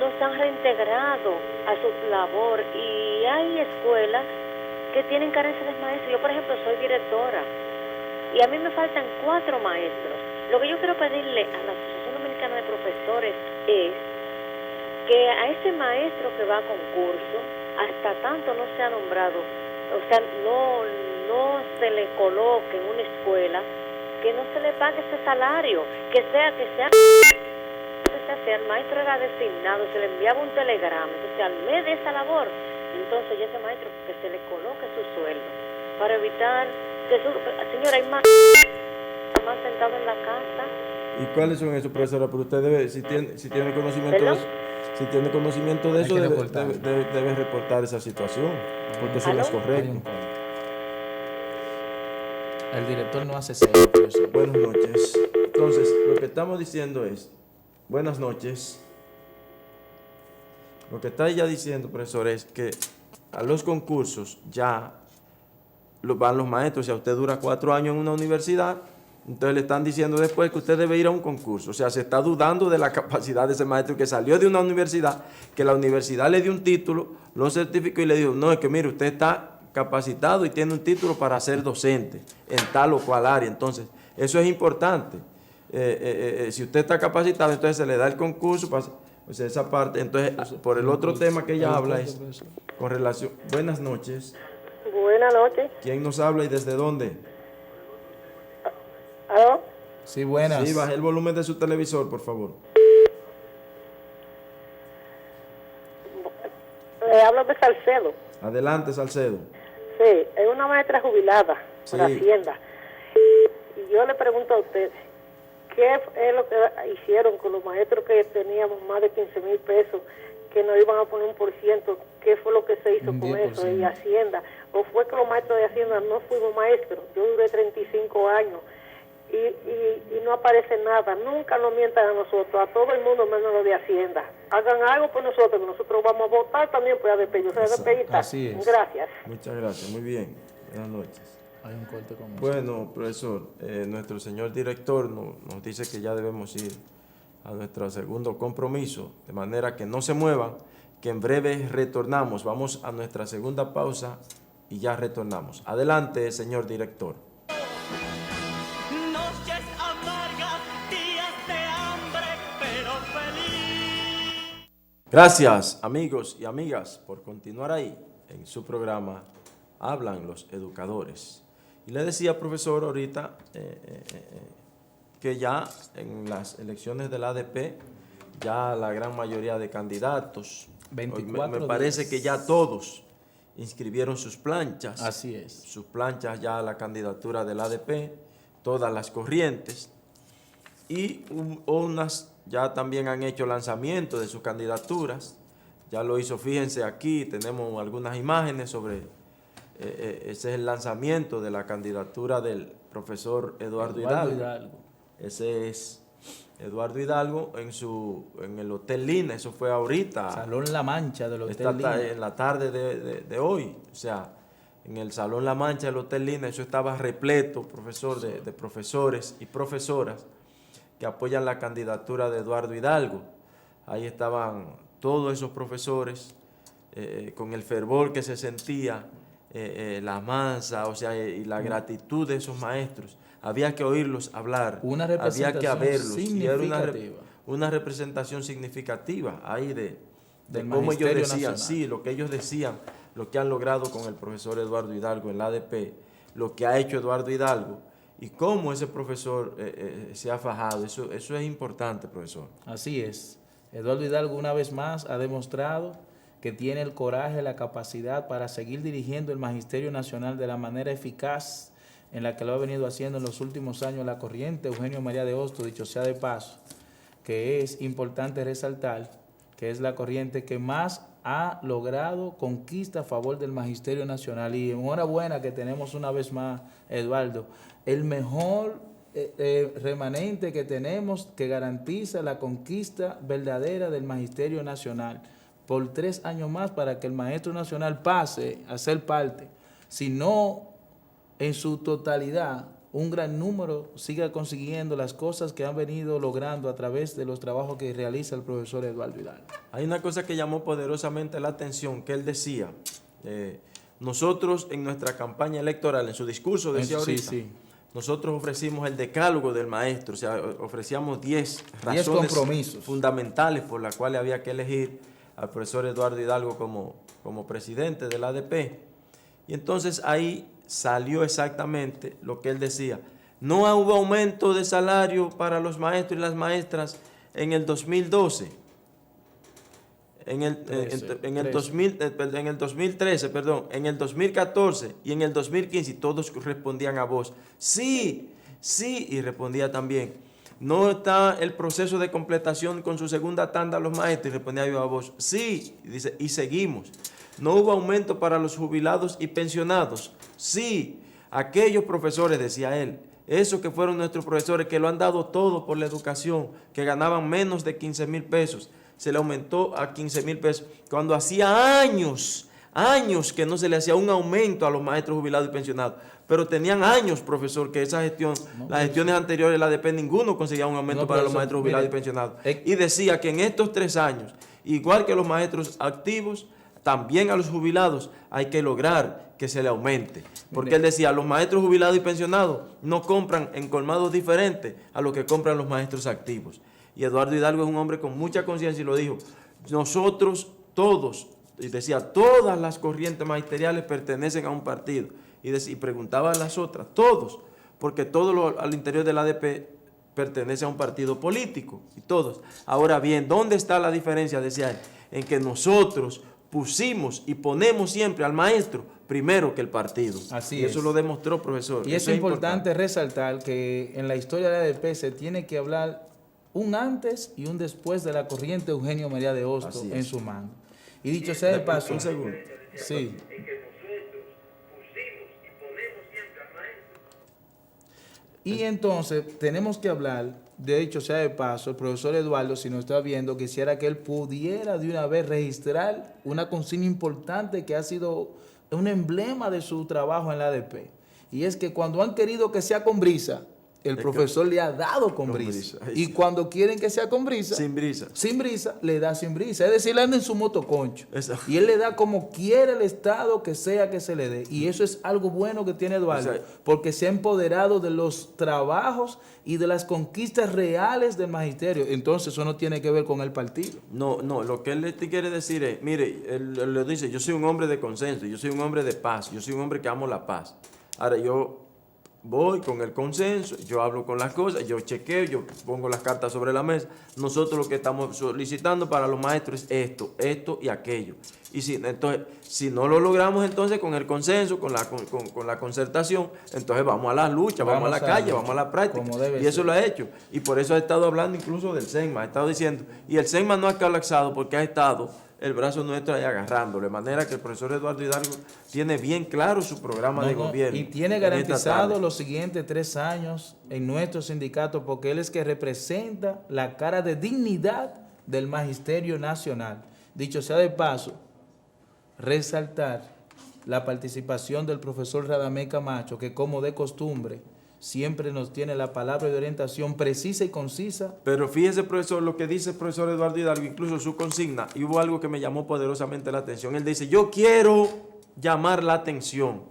no se han reintegrado a su labor y hay escuelas que tienen carencia de maestros. Yo, por ejemplo, soy directora y a mí me faltan 4 maestros. Lo que yo quiero pedirle a la Asociación Dominicana de Profesores es que a ese maestro que va a concurso, hasta tanto no sea nombrado, o sea, no se le coloque en una escuela, que no se le pague ese salario, que sea el maestro era designado, se le enviaba un telegrama, entonces al mes de esa labor, entonces ya ese maestro que se le coloque su sueldo, para evitar que señora, hay más sentado en la casa. ¿Y cuáles son esos, profesora? Pero usted debe, si tiene conocimiento de ¿Perdón? eso, si tiene conocimiento de Hay eso, que debe reportar. debe reportar esa situación, porque eso no es ¿Aló? correcto. El director no hace serio, profesor. Buenas noches. Entonces, lo que estamos diciendo es, buenas noches. Lo que está ella diciendo, profesor, es que a los concursos ya van los maestros. Si a usted dura 4 años en una universidad, entonces le están diciendo después que usted debe ir a un concurso. O sea, se está dudando de la capacidad de ese maestro que salió de una universidad, que la universidad le dio un título, lo certificó y le dijo, no, es que mire, usted está capacitado y tiene un título para ser docente en tal o cual área. Entonces, eso es importante. Si usted está capacitado, entonces se le da el concurso, o sea, esa parte. Entonces, por el otro tema que ella habla es con relación. Buenas noches. Buenas noches. ¿Quién nos habla y desde dónde? ¿Aló? Sí, buenas. Sí, baje el volumen de su televisor, por favor. Le hablo de Salcedo. Adelante, Salcedo. Sí, es una maestra jubilada por Sí. Hacienda. Y yo le pregunto a usted, ¿qué es lo que hicieron con los maestros que teníamos más de 15,000 pesos, que nos iban a poner un por ciento? ¿Qué fue lo que se hizo Un con 10%. eso? Y Hacienda. ¿O fue que los maestros de Hacienda no fuimos maestros? Yo duré 35 años y no aparece nada. Nunca nos mientan a nosotros, a todo el mundo menos los de Hacienda. Hagan algo por nosotros, que nosotros vamos a votar también por ADP. Yo soy ADPista. Así es. Gracias. Muchas gracias. Muy bien. Buenas noches. Hay un corte con eso. Bueno, profesor, nuestro señor director nos dice que ya debemos ir a nuestro segundo compromiso, de manera que no se muevan, que en breve retornamos. Vamos a nuestra segunda pausa y ya retornamos. Adelante, señor director. Noches amargas, días de hambre, pero feliz. Gracias, amigos y amigas, por continuar ahí en su programa Hablan los Educadores. Y le decía, profesor, ahorita que ya en las elecciones del ADP, ya la gran mayoría de candidatos, 24 me parece días. que ya todos inscribieron sus planchas. Así es. Sus planchas ya a la candidatura del ADP, todas las corrientes. Y unas ya también han hecho lanzamiento de sus candidaturas. Ya lo hizo, fíjense aquí, tenemos algunas imágenes sobre, ese es el lanzamiento de la candidatura del profesor Eduardo Hidalgo. Ese es Eduardo Hidalgo en el Hotel Lina, eso fue ahorita. Salón La Mancha del Hotel Lina. En la tarde de hoy, o sea, en el Salón La Mancha del Hotel Lina, eso estaba repleto, profesor, de profesores y profesoras que apoyan la candidatura de Eduardo Hidalgo. Ahí estaban todos esos profesores con el fervor que se sentía, la mansa, o sea, y la gratitud de esos maestros. Había que oírlos hablar, Una había que verlos, y era significativa. una representación significativa ahí de Del cómo ellos Magisterio decían, Nacional. sí, lo que ellos decían, lo que han logrado con el profesor Eduardo Hidalgo en la ADP, lo que ha hecho Eduardo Hidalgo y cómo ese profesor se ha fajado. Eso es importante, profesor. Así es. Eduardo Hidalgo una vez más ha demostrado que tiene el coraje, la capacidad para seguir dirigiendo el Magisterio Nacional de la manera eficaz en la que lo ha venido haciendo en los últimos años la corriente Eugenio María de Hostos, dicho sea de paso, que es importante resaltar que es la corriente que más ha logrado conquista a favor del Magisterio Nacional. Y enhorabuena que tenemos una vez más, Eduardo, el mejor remanente que tenemos que garantiza la conquista verdadera del Magisterio Nacional por 3 años más para que el Maestro Nacional pase a ser parte, si no en su totalidad, un gran número siga consiguiendo las cosas que han venido logrando a través de los trabajos que realiza el profesor Eduardo Hidalgo. Hay una cosa que llamó poderosamente la atención, que él decía, nosotros en nuestra campaña electoral, en su discurso decía ahorita, Sí. nosotros ofrecimos el decálogo del maestro, o sea, ofrecíamos 10 razones compromisos fundamentales por las cuales había que elegir al profesor Eduardo Hidalgo como presidente del ADP. Y entonces ahí salió exactamente lo que él decía. No hubo aumento de salario para los maestros y las maestras en el 2012. En el 2013, perdón, en el 2014 y en el 2015, y todos respondían a voz. Sí, y respondía también. No está el proceso de completación con su segunda tanda a los maestros, y respondía yo a voz. Sí, y dice, y seguimos. No hubo aumento para los jubilados y pensionados. Sí, aquellos profesores, decía él, esos que fueron nuestros profesores que lo han dado todo por la educación, que ganaban menos de 15,000 pesos, se le aumentó a 15,000 pesos, cuando hacía años que no se le hacía un aumento a los maestros jubilados y pensionados. Pero tenían años, profesor, que esa gestión, las gestiones anteriores de la ADP, ninguno conseguía un aumento para los maestros jubilados y pensionados. Y decía que en estos 3 años, igual que los maestros activos, también a los jubilados hay que lograr que se le aumente. Porque él decía, los maestros jubilados y pensionados no compran en colmados diferentes a lo que compran los maestros activos. Y Eduardo Hidalgo es un hombre con mucha conciencia y lo dijo, nosotros todos, y decía, todas las corrientes magisteriales pertenecen a un partido. Y preguntaba a las otras, todos, porque todos al interior del ADP pertenece a un partido político, y todos. Ahora bien, ¿dónde está la diferencia? Decía él, en que nosotros pusimos y ponemos siempre al maestro primero que el partido. Así y eso es. lo demostró, profesor. Y es importante resaltar que en la historia de la ADP se tiene que hablar un antes y un después de la corriente Eugenio María de Hostos en su mano. Y dicho sea de paso, un segundo. Sí. Y entonces tenemos que hablar, de hecho sea de paso, el profesor Eduardo, si nos está viendo, quisiera que él pudiera de una vez registrar una consigna importante que ha sido un emblema de su trabajo en la ADP. Y es que cuando han querido que sea con brisa, el profesor le ha dado con brisa. Y cuando quieren que sea con brisa, sin brisa, le da sin brisa. Es decir, le anda en su motoconcho. Y él le da como quiere el Estado que sea que se le dé. Y eso es algo bueno que tiene Eduardo, porque se ha empoderado de los trabajos y de las conquistas reales del magisterio. Entonces eso no tiene que ver con el partido. No, lo que él le quiere decir es, mire, él le dice, yo soy un hombre de consenso, yo soy un hombre de paz, yo soy un hombre que amo la paz. Ahora, yo voy con el consenso, yo hablo con las cosas, yo chequeo, yo pongo las cartas sobre la mesa. Nosotros lo que estamos solicitando para los maestros es esto y aquello. Y entonces, si no lo logramos entonces con el consenso, con la concertación, entonces vamos a las luchas, vamos a la calle, vamos a la práctica. Y eso lo ha hecho. Y por eso ha estado hablando incluso del SENMA, ha estado diciendo, y el SENMA no ha colapsado porque ha estado el brazo nuestro ahí agarrándolo, de manera que el profesor Eduardo Hidalgo tiene bien claro su programa de gobierno. Y tiene garantizado los siguientes 3 años en nuestro sindicato, porque él es que representa la cara de dignidad del Magisterio Nacional. Dicho sea de paso, resaltar la participación del profesor Radamés Camacho, que como de costumbre siempre nos tiene la palabra de orientación precisa y concisa. Pero fíjese, profesor, lo que dice el profesor Eduardo Hidalgo, incluso su consigna, y hubo algo que me llamó poderosamente la atención. Él dice, yo quiero llamar la atención,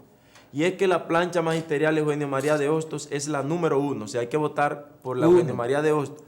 y es que la plancha magisterial Eugenio María de Hostos es la número 1, o sea, hay que votar por la Eugenio María de Hostos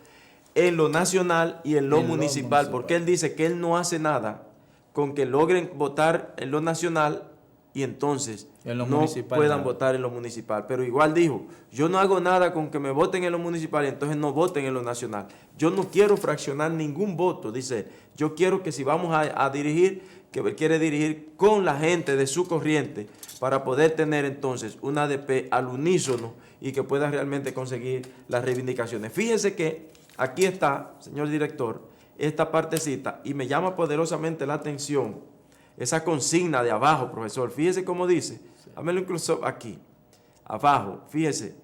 en lo nacional y en lo municipal, porque él dice que él no hace nada con que logren votar en lo nacional y entonces no puedan votar en lo municipal. Pero igual dijo, yo no hago nada con que me voten en lo municipal y entonces no voten en lo nacional. Yo no quiero fraccionar ningún voto, dice. Yo quiero que si vamos a dirigir, que él quiere dirigir con la gente de su corriente para poder tener entonces una ADP al unísono y que pueda realmente conseguir las reivindicaciones. Fíjese que aquí está, señor director, esta partecita y me llama poderosamente la atención esa consigna de abajo, profesor. Fíjese cómo dice, hámelo incluso aquí, abajo, fíjese,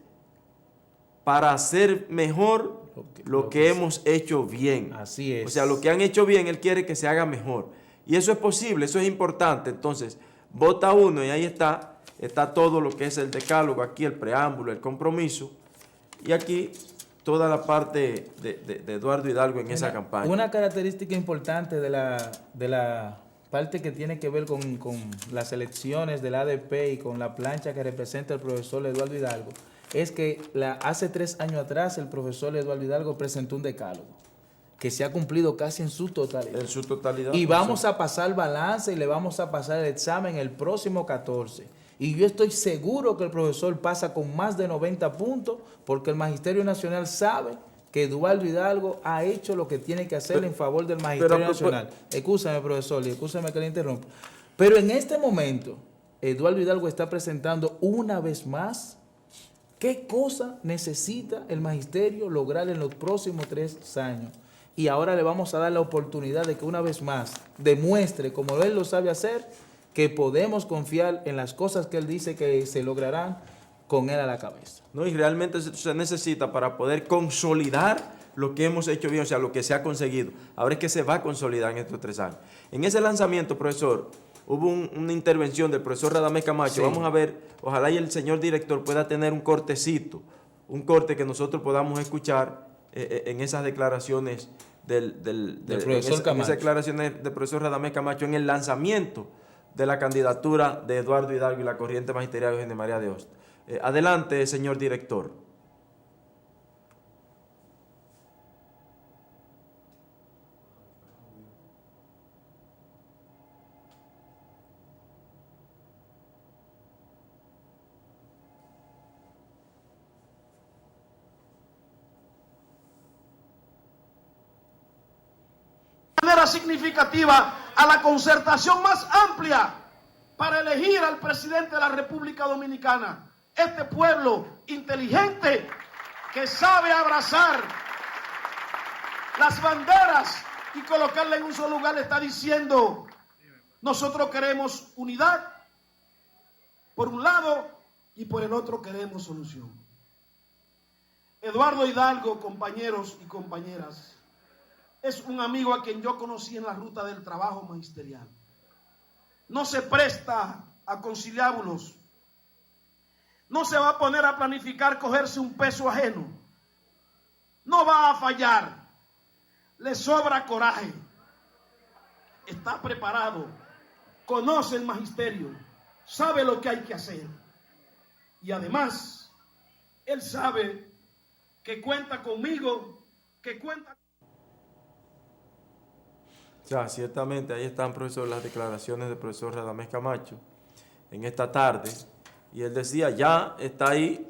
para hacer mejor lo que hemos hecho bien. Así es. O sea, lo que han hecho bien, él quiere que se haga mejor. Y eso es posible, eso es importante. Entonces, vota uno y ahí está todo lo que es el decálogo, aquí el preámbulo, el compromiso, y aquí toda la parte de Eduardo Hidalgo en esa campaña. Una característica importante de la parte que tiene que ver con las elecciones del ADP y con la plancha que representa el profesor Eduardo Hidalgo, es que hace 3 años atrás el profesor Eduardo Hidalgo presentó un decálogo que se ha cumplido casi en su totalidad. En su totalidad. Y vamos a pasar balance y le vamos a pasar el examen el próximo 14. Y yo estoy seguro que el profesor pasa con más de 90 puntos porque el Magisterio Nacional sabe que Eduardo Hidalgo ha hecho lo que tiene que hacer en favor del Magisterio Nacional. Excúsame, profesor, y excúsame que le interrumpa. Pero en este momento, Eduardo Hidalgo está presentando una vez más qué cosa necesita el Magisterio lograr en los próximos 3 años. Y ahora le vamos a dar la oportunidad de que una vez más demuestre, como él lo sabe hacer, que podemos confiar en las cosas que él dice que se lograrán con él a la cabeza. No, y realmente se necesita para poder consolidar lo que hemos hecho bien, o sea, lo que se ha conseguido. Ahora es que se va a consolidar en estos 3 años. En ese lanzamiento, profesor, hubo una intervención del profesor Radamés Camacho. Sí. Vamos a ver, ojalá y el señor director pueda tener un cortecito, un corte que nosotros podamos escuchar en esas declaraciones del profesor Camacho. En esas declaraciones del profesor Radamés Camacho en el lanzamiento de la candidatura de Eduardo Hidalgo y la corriente magisterial Eugenio María de Hostos. Adelante, señor director. De manera significativa a la concertación más amplia para elegir al presidente de la República Dominicana. Este pueblo inteligente que sabe abrazar las banderas y colocarla en un solo lugar le está diciendo: nosotros queremos unidad por un lado y por el otro queremos solución. Eduardo Hidalgo, compañeros y compañeras, es un amigo a quien yo conocí en la ruta del trabajo magisterial. No se presta a conciliábulos. No se va a poner a planificar cogerse un peso ajeno. No va a fallar. Le sobra coraje. Está preparado. Conoce el magisterio. Sabe lo que hay que hacer. Y además, él sabe que cuenta conmigo, que cuenta... Ya, ciertamente ahí están, profesor, las declaraciones del profesor Radamés Camacho en esta tarde. Y él decía, ya está ahí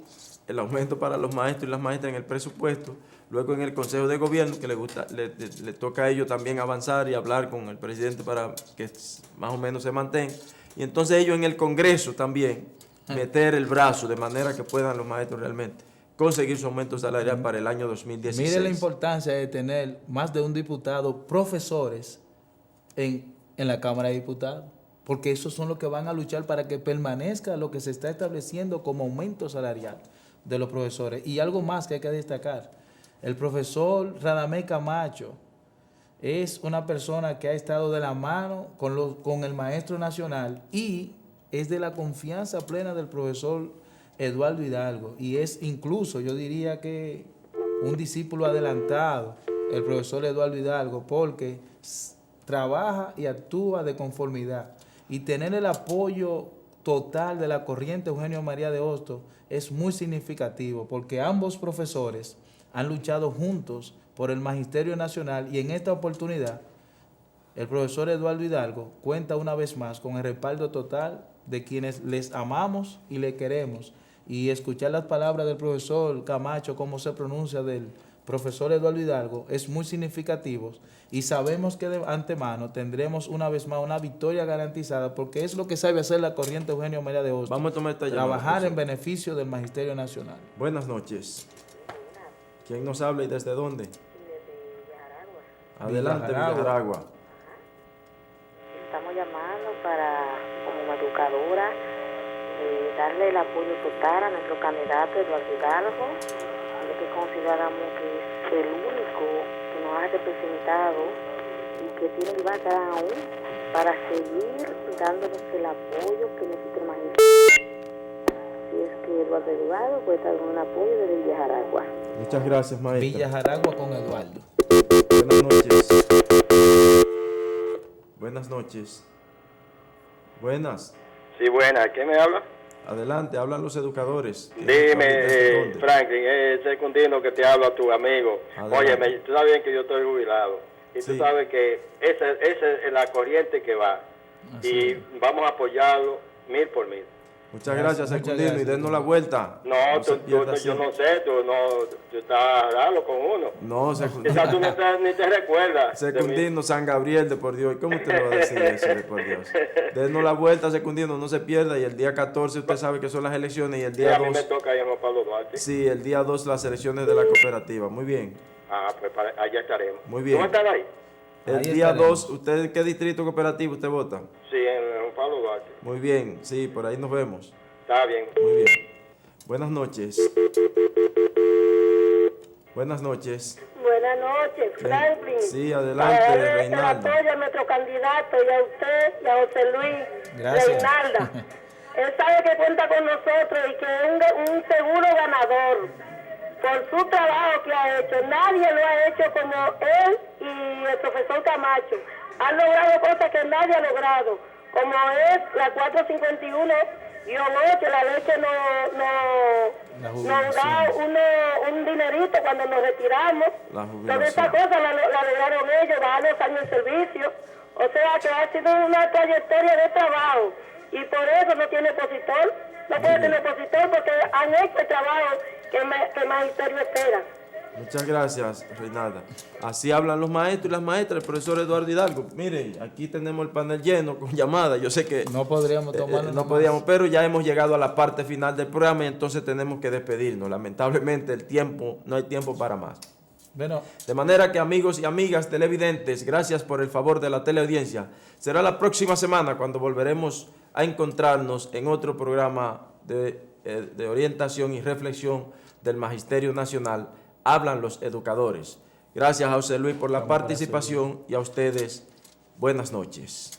el aumento para los maestros y las maestras en el presupuesto, luego en el Consejo de Gobierno, que le toca a ellos también avanzar y hablar con el presidente para que más o menos se mantenga, y entonces ellos en el Congreso también meter el brazo de manera que puedan los maestros realmente conseguir su aumento salarial para el año 2016. Mire la importancia de tener más de un diputado profesores en la Cámara de Diputados, porque esos son los que van a luchar para que permanezca lo que se está estableciendo como aumento salarial de los profesores. Y algo más que hay que destacar, el profesor Radamés Camacho es una persona que ha estado de la mano con el maestro nacional y es de la confianza plena del profesor Eduardo Hidalgo, y es incluso, yo diría que un discípulo adelantado, el profesor Eduardo Hidalgo, porque trabaja y actúa de conformidad, y tener el apoyo total de la corriente Eugenio María de Hostos es muy significativo, porque ambos profesores han luchado juntos por el Magisterio Nacional, y en esta oportunidad el profesor Eduardo Hidalgo cuenta una vez más con el respaldo total de quienes les amamos y le queremos, y escuchar las palabras del profesor Camacho, cómo se pronuncia del profesor Eduardo Hidalgo, es muy significativo, y sabemos que de antemano tendremos una vez más una victoria garantizada, porque es lo que sabe hacer la corriente Eugenio María de Hostos. Vamos a tomar esta llamada, trabajar en beneficio del Magisterio Nacional. Buenas noches. ¿Quién nos habla y desde dónde? Adelante, Villaragua. Estamos llamando para, como educadora, darle el apoyo total a nuestro candidato Eduardo Hidalgo, lo que consideramos que es el único que nos ha representado y que tiene que llevar aún para seguir dándonos el apoyo que necesita el magisterio. Si es que Eduardo Hidalgo puede dar un apoyo desde Villajaragua. Muchas gracias, maestra. Villajaragua con Eduardo. Buenas noches. Buenas noches. Buenas. Sí, buenas. ¿Quién me habla? Adelante, hablan los educadores. Dime, Franklin, es Secundino que te habla, tu amigo. Oye, tú sabes bien que yo estoy jubilado. Y tú sabes que esa es la corriente que va. Y vamos a apoyarlo 1000 por 1000. Muchas gracias, Secundino, y denos la vuelta. No, yo no sé, tú estás raro con uno. No, Secundino. Quizás tú ni te recuerdas. Secundino, San Gabriel, de por Dios. ¿Cómo usted le va a decir eso, de por Dios? Denos la vuelta, Secundino, no se pierda. Y el día 14 usted sabe que son las elecciones, y el día 2... a mí me toca ir a Pablo Duarte. Sí, el día 2 las elecciones de la cooperativa. Muy bien. Pues allá estaremos. Muy bien. ¿Cómo están ahí? El día 2, ¿usted en qué distrito cooperativo usted vota? Sí, en Pablo Duarte. Muy bien, sí, por ahí nos vemos. Está bien. Muy bien. Buenas noches. Buenas noches. Buenas noches, Franklin. Sí, adelante, Reinalda. El apoyo a nuestro candidato y a usted y a José Luis. Gracias. Reinalda. Él sabe que cuenta con nosotros y que es un seguro ganador por su trabajo que ha hecho. Nadie lo ha hecho como él y el profesor Camacho. Han logrado cosas que nadie ha logrado, como es la 451 y 8, la ley que nos da un dinerito cuando nos retiramos. Todas esas cosas la lograron ellos, bajar los años de servicio. O sea que ha sido una trayectoria de trabajo y por eso no tiene opositor. No puede tener opositor porque han hecho el trabajo que el magisterio espera. Muchas gracias, Reinalda. Así hablan los maestros y las maestras, el profesor Eduardo Hidalgo. Mire, aquí tenemos el panel lleno con llamadas. Yo sé que no podríamos tomarlo. No podíamos, pero ya hemos llegado a la parte final del programa y entonces tenemos que despedirnos. Lamentablemente no hay tiempo para más. Bueno. De manera que, amigos y amigas televidentes, gracias por el favor de la teleaudiencia. Será la próxima semana cuando volveremos a encontrarnos en otro programa de orientación y reflexión del Magisterio Nacional. Hablan los educadores. Gracias a José Luis por la participación y a ustedes, buenas noches.